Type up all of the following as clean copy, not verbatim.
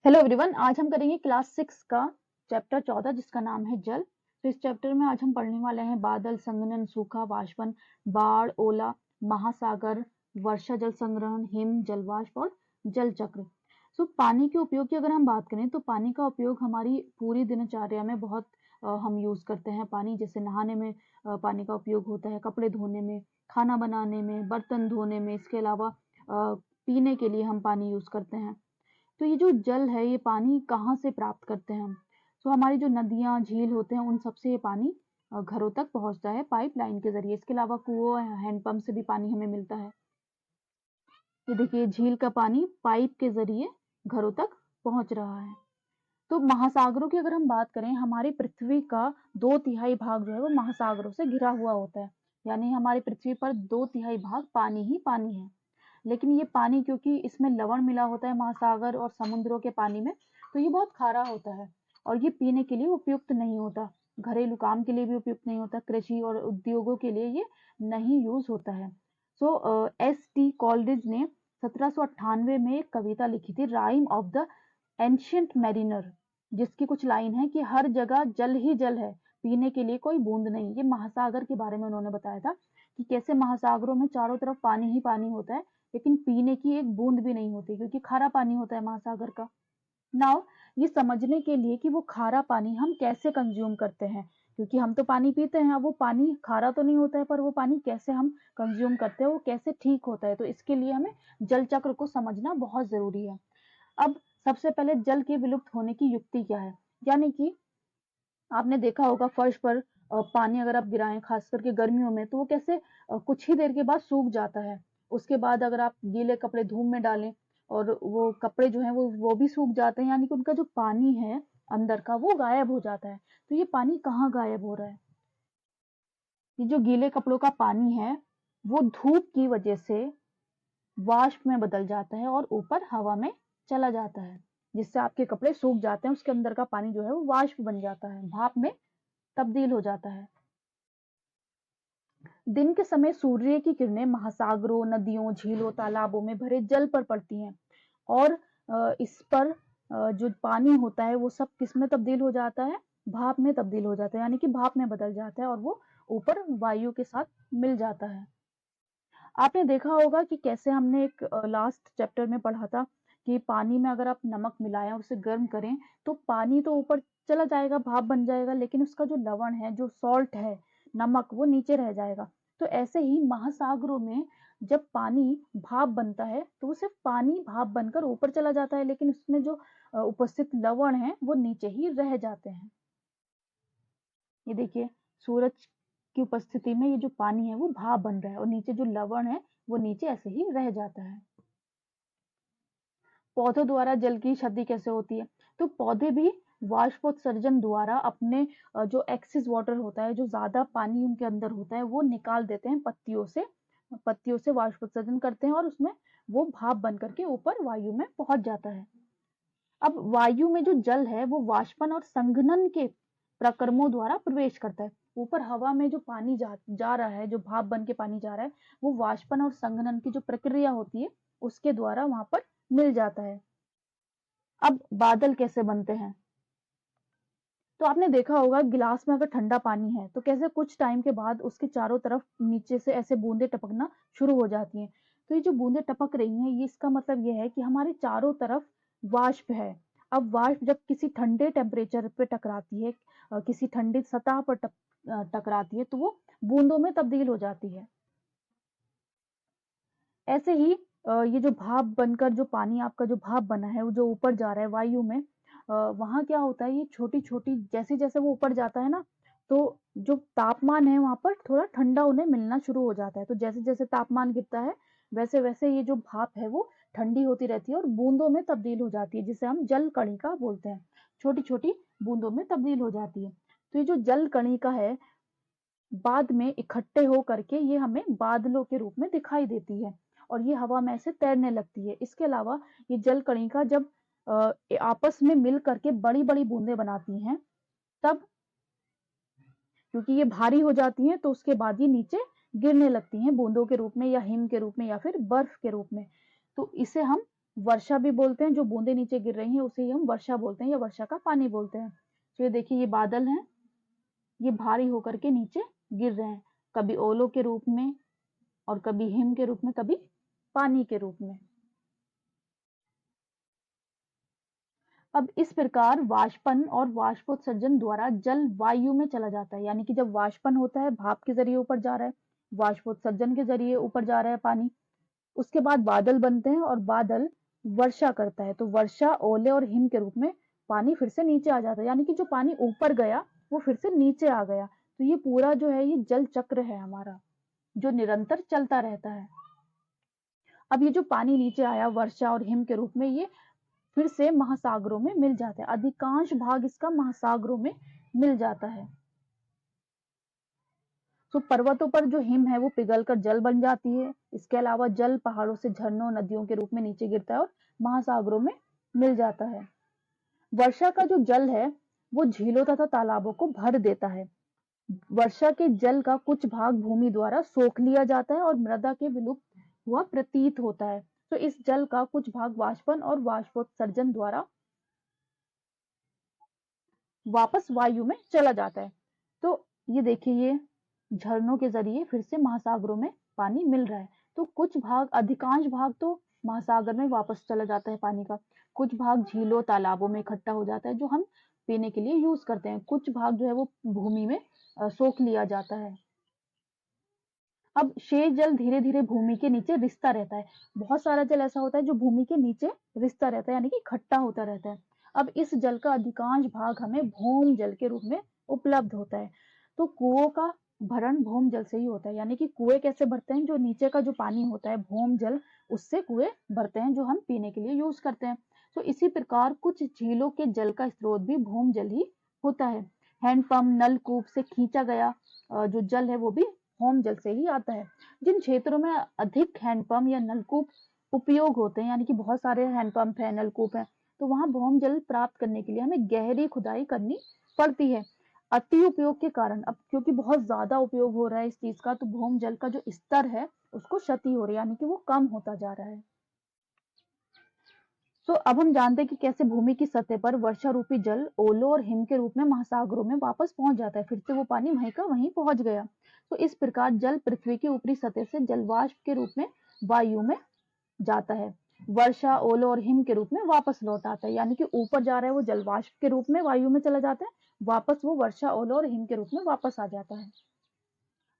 Hello everyone, आज हम करेंगे क्लास 6 का चैप्टर 14 जिसका नाम है जल। तो इस चैप्टर में आज हम पढ़ने वाले हैं बादल, संघनन, सूखा, वाष्पन, बाढ़, ओला, महासागर, वर्षा जल संग्रहण, हिम, जलवाष्प और जल चक्र। पानी के उपयोग की अगर हम बात करें तो पानी का उपयोग हमारी पूरी दिनचर्या में बहुत हम यूज करते हैं। पानी जैसे नहाने में पानी का उपयोग होता है, कपड़े धोने में, खाना बनाने में, बर्तन धोने में। इसके अलावा पीने के लिए हम पानी यूज करते हैं। तो ये जो जल है, ये पानी कहाँ से प्राप्त करते हैं हम? हमारी जो नदियाँ, झील होते हैं, उन सबसे ये पानी घरों तक पहुँचता है पाइपलाइन के ज़रिए। इसके अलावा कुओं, हैंडपंप से भी पानी हमें मिलता है। ये देखिए, झील का पानी पाइप के ज़रिए घरों तक पहुँच रहा है। तो महासागरों की अगर हम बात करें, हमारी पृथ्वी का 2/3 भाग जो है वो महासागरों से घिरा हुआ होता है। यानी हमारी पृथ्वी पर 2/3 भाग पानी ही पानी है। लेकिन ये पानी, क्योंकि इसमें लवण मिला होता है महासागर और समुद्रों के पानी में, तो ये बहुत खारा होता है और ये पीने के लिए उपयुक्त नहीं होता। घरेलू काम के लिए भी उपयुक्त नहीं होता, कृषि और उद्योगों के लिए ये नहीं यूज होता है। एस टी कॉलरिज ने 1798 में एक कविता लिखी थी, rhyme of the ancient mariner, जिसकी कुछ लाइन है कि हर जगह जल ही जल है, पीने के लिए कोई बूंद नहीं। ये महासागर के बारे में उन्होंने बताया था कि कैसे महासागरों में चारों तरफ पानी ही पानी होता है, लेकिन पीने की एक बूंद भी नहीं होती, क्योंकि खारा पानी होता है महासागर का। नाउ ये समझने के लिए कि वो खारा पानी हम कैसे कंज्यूम करते हैं, क्योंकि हम तो पानी पीते हैं, अब वो पानी खारा तो नहीं होता है, पर वो पानी कैसे हम कंज्यूम करते हैं, वो कैसे ठीक होता है, तो इसके लिए हमें जल चक्र को समझना बहुत जरूरी है। अब सबसे पहले जल के विलुप्त होने की युक्ति क्या है। यानी कि आपने देखा होगा फर्श पर पानी अगर आप गिराएं, खास करके गर्मियों में, तो वो कैसे कुछ ही देर के बाद सूख जाता है। उसके बाद अगर आप गीले कपड़े धूप में डालें और वो कपड़े जो हैं वो भी सूख जाते हैं, यानी कि उनका जो पानी है अंदर का वो गायब हो जाता है। तो ये पानी कहाँ गायब हो रहा है? ये जो गीले कपड़ों का पानी है वो धूप की वजह से वाष्प में बदल जाता है और ऊपर हवा में चला जाता है, जिससे आपके कपड़े सूख जाते हैं। उसके अंदर का पानी जो है वो वाष्प बन जाता है, भाप में तब्दील हो जाता है। दिन के समय सूर्य की किरणें महासागरों, नदियों, झीलों, तालाबों में भरे जल पर पड़ती हैं और इस पर जो पानी होता है वो सब किस में तब्दील हो जाता है? भाप में तब्दील हो जाता है, यानी कि भाप में बदल जाता है और वो ऊपर वायु के साथ मिल जाता है। आपने देखा होगा कि कैसे हमने एक लास्ट चैप्टर में पढ़ा था कि पानी में अगर आप नमक मिलाएं और उसे गर्म करें तो पानी तो ऊपर चला जाएगा, भाप बन जाएगा, लेकिन उसका जो लवण है, जो सॉल्ट है, नमक, वो नीचे रह जाएगा। तो ऐसे ही महासागरों में जब पानी भाप बनता है तो वो सिर्फ पानी भाप बनकर ऊपर चला जाता है, लेकिन उसमें जो उपस्थित लवण है वो नीचे ही रह जाते हैं। ये देखिए, सूरज की उपस्थिति में ये जो पानी है वो भाप बन रहा है और नीचे जो लवण है वो नीचे ऐसे ही रह जाता है। पौधों द्वारा जल की क्षति कैसे होती है? तो पौधे भी वाष्पोत्सर्जन द्वारा अपने जो एक्सिस वाटर होता है, जो ज्यादा पानी उनके अंदर होता है, वो निकाल देते हैं पत्तियों से वाष्पोत्सर्जन करते हैं और उसमें वो भाप बन करके ऊपर वायु में पहुंच जाता है। अब वायु में जो जल है वो वाष्पन और संघनन के प्रक्रमों द्वारा प्रवेश करता है। ऊपर हवा में जो पानी जा रहा है, जो भाप बन के पानी जा रहा है, वो वाष्पन और संघनन की जो प्रक्रिया होती है उसके द्वारा वहां पर मिल जाता है। अब बादल कैसे बनते हैं? तो आपने देखा होगा गिलास में अगर ठंडा पानी है तो कैसे कुछ टाइम के बाद उसके चारों तरफ नीचे से ऐसे बूंदे टपकना शुरू हो जाती हैं। तो ये जो बूंदे टपक रही हैं, ये इसका मतलब ये है कि हमारे चारों तरफ वाष्प है। अब वाष्प जब किसी ठंडे टेम्परेचर पे टकराती है, किसी ठंडी सतह पर टकराती है, तो वो बूंदों में तब्दील हो जाती है। ऐसे ही ये जो भाप बनकर जो पानी आपका जो भाप बना है, वो जो ऊपर जा रहा है वायु में, वहाँ क्या होता है, ये छोटी-छोटी जैसे-जैसे वो ऊपर जाता है ना, तो जो तापमान है वहाँ पर थोड़ा ठंडा उन्हें मिलना शुरू हो जाता है। तो जैसे-जैसे तापमान गिरता है, वैसे-वैसे ये जो भाप है वो ठंडी होती रहती है और बूंदों में तब्दील हो जाती है, जिसे हम जल कणिका बोलते हैं। छोटी-छोटी बूंदों में तब्दील हो जाती है। तो ये जो जल कणिका है, बाद में इकट्ठे हो करके ये हमें बादलों के रूप में दिखाई देती है और ये हवा में ऐसे तैरने लगती है। इसके अलावा ये जल कणिका जब आपस में मिल करके बड़ी-बड़ी बूंदें बनाती हैं, तब क्योंकि ये भारी हो जाती हैं तो उसके बाद ये नीचे गिरने लगती हैं बूंदों के रूप में या हिम के रूप में या फिर बर्फ के रूप में। तो इसे हम वर्षा भी बोलते हैं, जो बूंदे नीचे गिर रही हैं उसे ही हम वर्षा बोलते हैं या वर्षा का पानी बोलते हैं। तो ये देखिए ये बादल हैं, ये भारी होकर के नीचे गिर रहे हैं, कभी ओलों के रूप में और कभी हिम के रूप में, कभी पानी के रूप में। अब इस प्रकार वाष्पन और वाष्पोत्सर्जन द्वारा जल वायु में चला जाता है, यानी कि जब वाष्पन होता है भाप के जरिए ऊपर जा रहा है, वाष्पोत्सर्जन के जरिए ऊपर जा रहा है पानी, उसके बाद बादल बनते हैं और बादल वर्षा करता है, तो वर्षा ओले और हिम के रूप में पानी फिर से नीचे आ जाता है, यानी कि जो पानी ऊपर गया वो फिर से नीचे आ गया। तो ये पूरा जो है ये जल चक्र है हमारा, जो निरंतर चलता रहता है। अब ये जो पानी नीचे आया वर्षा और हिम के रूप में, ये फिर से महासागरों में मिल जाता है, अधिकांश भाग इसका महासागरों में मिल जाता है। तो पर्वतों पर जो हिम है वो पिघलकर जल बन जाती है। इसके अलावा जल पहाड़ों से झरनों नदियों के रूप में नीचे गिरता है और महासागरों में मिल जाता है। वर्षा का जो जल है वो झीलों तथा तालाबों को भर देता है। वर्षा के जल का कुछ भाग भूमि द्वारा सोख लिया जाता है और मृदा के विलुप्त हुआ प्रतीत होता है। तो इस जल का कुछ भाग वाष्पन और वाष्पोत्सर्जन द्वारा वापस वायु में चला जाता है। तो ये देखिए ये झरनों के जरिए फिर से महासागरों में पानी मिल रहा है। तो कुछ भाग, अधिकांश भाग तो महासागर में वापस चला जाता है पानी का, कुछ भाग झीलों तालाबों में इकट्ठा हो जाता है जो हम पीने के लिए यूज करते हैं, कुछ भाग जो है वो भूमि में सोख लिया जाता है। अब शेष जल धीरे धीरे भूमि के नीचे रिसता रहता है। बहुत सारा जल ऐसा होता है जो भूमि के नीचे रिसता रहता है, यानी कि इकट्ठा होता रहता है। अब इस जल का अधिकांश भाग हमें भौम जल के रूप में उपलब्ध होता है। तो कुओं का भरण भौम जल से ही होता है, यानी कि कुएं कैसे भरते हैं, जो नीचे का जो पानी होता है भौम जल, उससे कुएं भरते हैं जो हम पीने के लिए यूज करते हैं। तो इसी प्रकार कुछ झीलों के जल का स्रोत भी भौम जल ही होता है। हैंडपंप नलकूप से खींचा गया जो जल है वो भी भौम जल से ही आता है। जिन क्षेत्रों में अधिक हैंडपंप या नलकूप उपयोग होते हैं, यानी कि बहुत सारे हैंडपंप है नलकूप है, तो वहां भौम जल प्राप्त करने के लिए हमें गहरी खुदाई करनी पड़ती है। अति उपयोग के कारण, अब क्योंकि बहुत ज्यादा उपयोग हो रहा है इस चीज का, तो भौम जल का जो स्तर है उसको क्षति हो रही है, यानी कि वो कम होता जा रहा है। तो अब हम जानते हैं कि कैसे भूमि की सतह पर वर्षा रूपी जल ओलों और हिम के रूप में महासागरों में वापस पहुंच जाता है, फिर से वो पानी वहीं का वहीं पहुंच गया। तो इस प्रकार जल पृथ्वी की ऊपरी सतह से जलवाष्प के रूप में वायु में जाता है, वर्षा ओलों और हिम के रूप में वापस लौट आता है, यानी कि ऊपर जा रहा है वो जलवाष्प के रूप में वायु में चला जाता है, वापस वो वर्षा ओलों और हिम के रूप में वापस आ जाता है,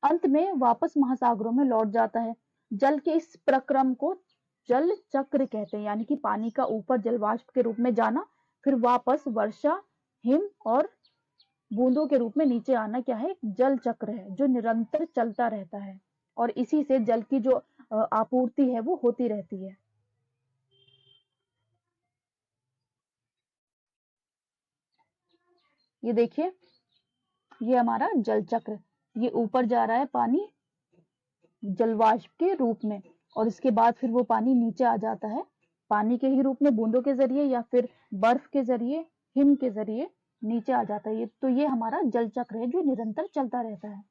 अंत में वापस महासागरों में लौट जाता है। जल के इस प्रक्रम को जल चक्र कहते हैं, यानी कि पानी का ऊपर जलवाष्प के रूप में जाना, फिर वापस वर्षा हिम और बूंदों के रूप में नीचे आना, क्या है, जल चक्र है जो निरंतर चलता रहता है और इसी से जल की जो आपूर्ति है वो होती रहती है। ये देखिए ये हमारा जल चक्र, ये ऊपर जा रहा है पानी जलवाष्प के रूप में और इसके बाद फिर वो पानी नीचे आ जाता है पानी के ही रूप में, बूंदों के जरिए या फिर बर्फ के जरिए, हिम के जरिए नीचे आ जाता है। ये तो ये हमारा जल चक्र है जो निरंतर चलता रहता है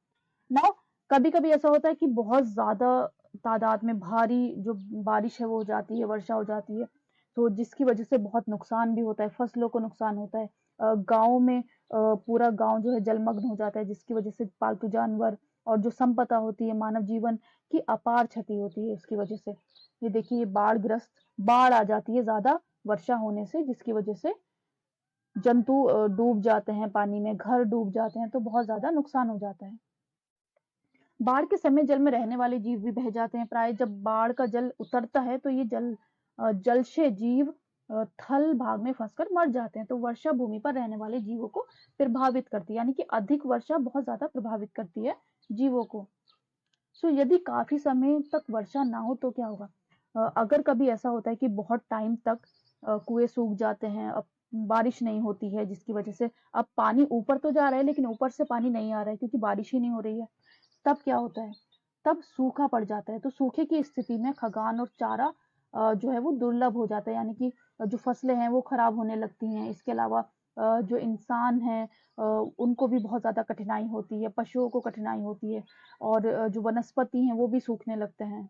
ना। कभी कभी ऐसा होता है कि बहुत ज्यादा तादाद में भारी जो बारिश है वो हो जाती है, वर्षा हो जाती है, तो जिसकी वजह से बहुत नुकसान भी होता है, फसलों को नुकसान होता है, गाँव में पूरा गांव जो है जलमग्न हो जाता है, जिसकी वजह से पालतू जानवर और जो संपदा होती है मानव जीवन की अपार क्षति होती है इसकी वजह से। ये देखिए ये बाढ़ आ जाती है ज्यादा वर्षा होने से, जिसकी वजह से जंतु डूब जाते हैं पानी में, घर डूब जाते हैं, तो बहुत ज्यादा नुकसान हो जाता है। बाढ़ के समय जल में रहने वाले जीव भी बह जाते हैं। प्राय जब बाढ़ का जल उतरता है तो ये जलशय जीव थल भाग में फंसकर मर जाते हैं। तो वर्षा भूमि पर रहने वाले जीवों को प्रभावित करती है, यानी कि अधिक वर्षा बहुत ज्यादा प्रभावित करती है जीवों को। सो यदि काफी समय तक वर्षा ना हो तो क्या होगा? अगर कभी ऐसा होता है कि बहुत टाइम तक कुएं सूख जाते हैं, अब बारिश नहीं होती है, जिसकी वजह से अब पानी ऊपर तो जा रहा है लेकिन ऊपर से पानी नहीं आ रहा है क्योंकि बारिश ही नहीं हो रही है, तब क्या होता है? तब सूखा पड़ जाता है। तो सूखे की स्थिति में खाद्यान्न और चारा जो है वो दुर्लभ हो जाता है, यानी कि जो फसलें हैं वो खराब होने लगती हैं। इसके अलावा जो इंसान हैं उनको भी बहुत ज़्यादा कठिनाई होती है, पशुओं को कठिनाई होती है और जो वनस्पति हैं वो भी सूखने लगते हैं।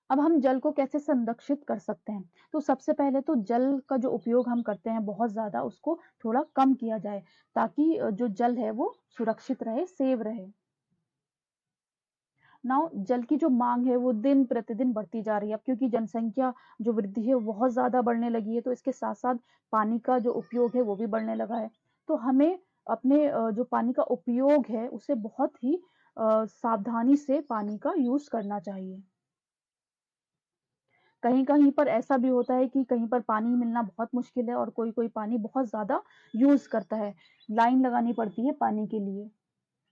अब हम जल को कैसे संरक्षित कर सकते हैं? तो सबसे पहले तो जल का जो उपयोग हम करते हैं बहुत ज़्यादा, उसको थोड़ा कम किया जाए, ताकि जो जल है वो सुरक्षित रहे, सेव रहे। नाउ जल की जो माँग है वो दिन प्रतिदिन बढ़ती जा रही है। अब क्योंकि जनसंख्या जो वृद्धि है वो बहुत ज़्यादा बढ़ने लगी है, तो इसके साथ-साथ पानी का जो उपयोग है वो भी बढ़ने लगा है। तो हमें अपने जो पानी का उपयोग है उसे बहुत ही सावधानी से पानी का यूज़ करना चाहिए। कहीं-कहीं पर ऐसा भी होता है कि कहीं पर पानी मिलना बहुत मुश्किल है और कोई-कोई पानी बहुत ज़्यादा यूज़ करता है। लाइन लगानी पड़ती है पानी के लिए।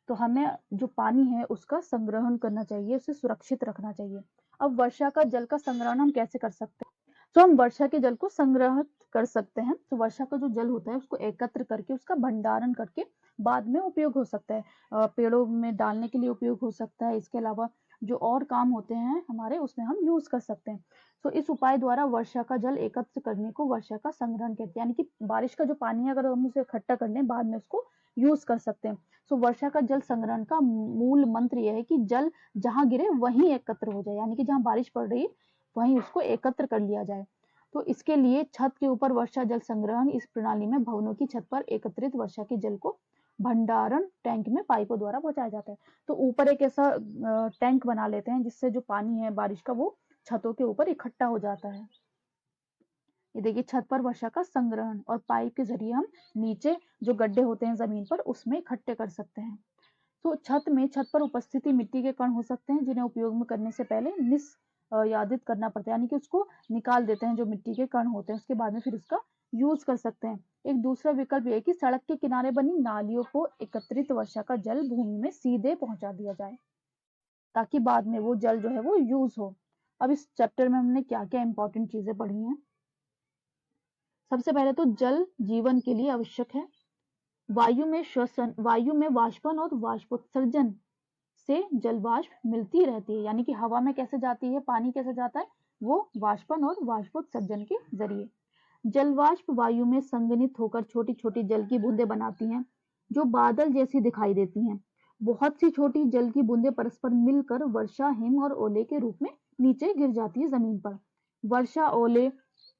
तो हमें जो पानी है उसका संग्रहण करना चाहिए, उसे सुरक्षित रखना चाहिए। अब वर्षा का जल का संग्रहण हम कैसे कर सकते हैं? तो हम वर्षा के जल को संग्रहित कर सकते हैं। तो वर्षा का जो जल होता है उसको एकत्र करके उसका भंडारण करके बाद में उपयोग हो सकता है। पेड़ों में डालने के लिए उपयोग हो सकता है। इसके अलावा जो और काम होते हैं हमारे उसमें हम यूज़ कर सकते हैं। तो इस उपाय द्वारा वर्षा का जल एकत्र करने को वर्षा का संग्रहण कहते हैं। यानी कि बारिश का जो पानी है अगर हम उसे इकट्ठा कर लें बाद में उसको यूज़ कर सकते हैं। सो वर्षा का जल संग्रहण का मूल मंत्र ये है कि जल जहाँ गिरे वहीं एकत्र हो जाए, यानी कि जहाँ बारिश पड़ रही है वहीं उसको एकत्र कर लिया जाए। तो इसके लिए छत के ऊपर वर्षा जल संग्रहण इस प्रणाली में भवनों की छत पर एकत्रित वर्षा के जल को भंडारण टैंक में पाइपों द्वारा पहुंचाया जाता है। तो ऊपर एक ऐसा टैंक बना लेते हैं जिससे जो पानी है बारिश का वो छतों के ऊपर इकट्ठा हो जाता है। ये देखिए छत पर वर्षा का संग्रहण और पाइप के जरिए हम नीचे जो गड्ढे होते हैं जमीन पर उसमें इकट्ठे कर सकते हैं। तो छत पर उपस्थिति मिट्टी के कण हो सकते हैं जिन्हें उपयोग में करने से पहले निष्यादित करना पड़ता है, यानी कि उसको निकाल देते हैं जो मिट्टी के कण होते हैं, उसके बाद में फिर उसका यूज कर सकते हैं। एक दूसरा विकल्प ये है कि सड़क के किनारे बनी नालियों को एकत्रित वर्षा का जल भूमि में सीधे पहुंचा दिया जाए, ताकि बाद में वो जल जो है वो यूज हो। अब इस चैप्टर में हमने क्या क्या इंपॉर्टेंट चीजें पढ़ी हैं। सबसे पहले तो जल जीवन के लिए आवश्यक है। वायु में वाष्पन और वाष्पोत्सर्जन से जल वाष्प मिलती रहती है, यानी कि हवा में कैसे जाती है, पानी कैसे जाता है, वो वाष्पन और वाष्पोत्सर्जन के जरिए। जल वाष्प वायु में संघनित होकर छोटी छोटी जल की बूंदें बनाती हैं जो बादल जैसी दिखाई देती हैं। बहुत सी छोटी जल की बूंदें परस्पर मिलकर वर्षा हिम और ओले के रूप में नीचे गिर जाती है जमीन पर। वर्षा ओले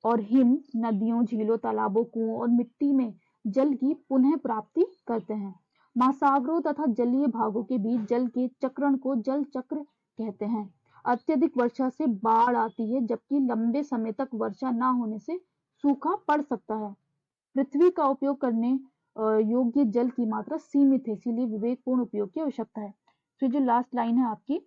और हिम नदियों झीलों तालाबों कुओं और मिट्टी में जल की पुनः प्राप्ति करते हैं। महासागरों तथा जलीय भागों के बीच जल के चक्रण को जल चक्र कहते हैं। अत्यधिक वर्षा से बाढ़ आती है, जबकि लंबे समय तक वर्षा न होने से सूखा पड़ सकता है। पृथ्वी का उपयोग करने योग्य जल की मात्रा सीमित है, इसीलिए विवेकपूर्ण उपयोग की आवश्यकता है। फिर जो लास्ट लाइन है आपकी,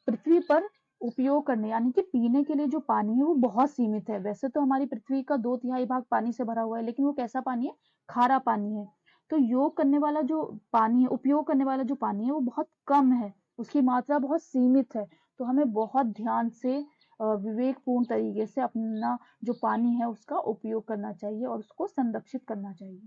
पृथ्वी पर उपयोग करने यानी कि पीने के लिए जो पानी है वो बहुत सीमित है। वैसे तो हमारी पृथ्वी का 2/3 भाग पानी से भरा हुआ है, लेकिन वो कैसा पानी है, खारा पानी है। तो योग करने वाला जो पानी है, उपयोग करने वाला जो पानी है वो बहुत कम है, उसकी मात्रा बहुत सीमित है। तो हमें बहुत ध्यान से विवेकपूर्ण तरीके से अपना जो पानी है उसका उपयोग करना चाहिए और उसको संरक्षित करना चाहिए।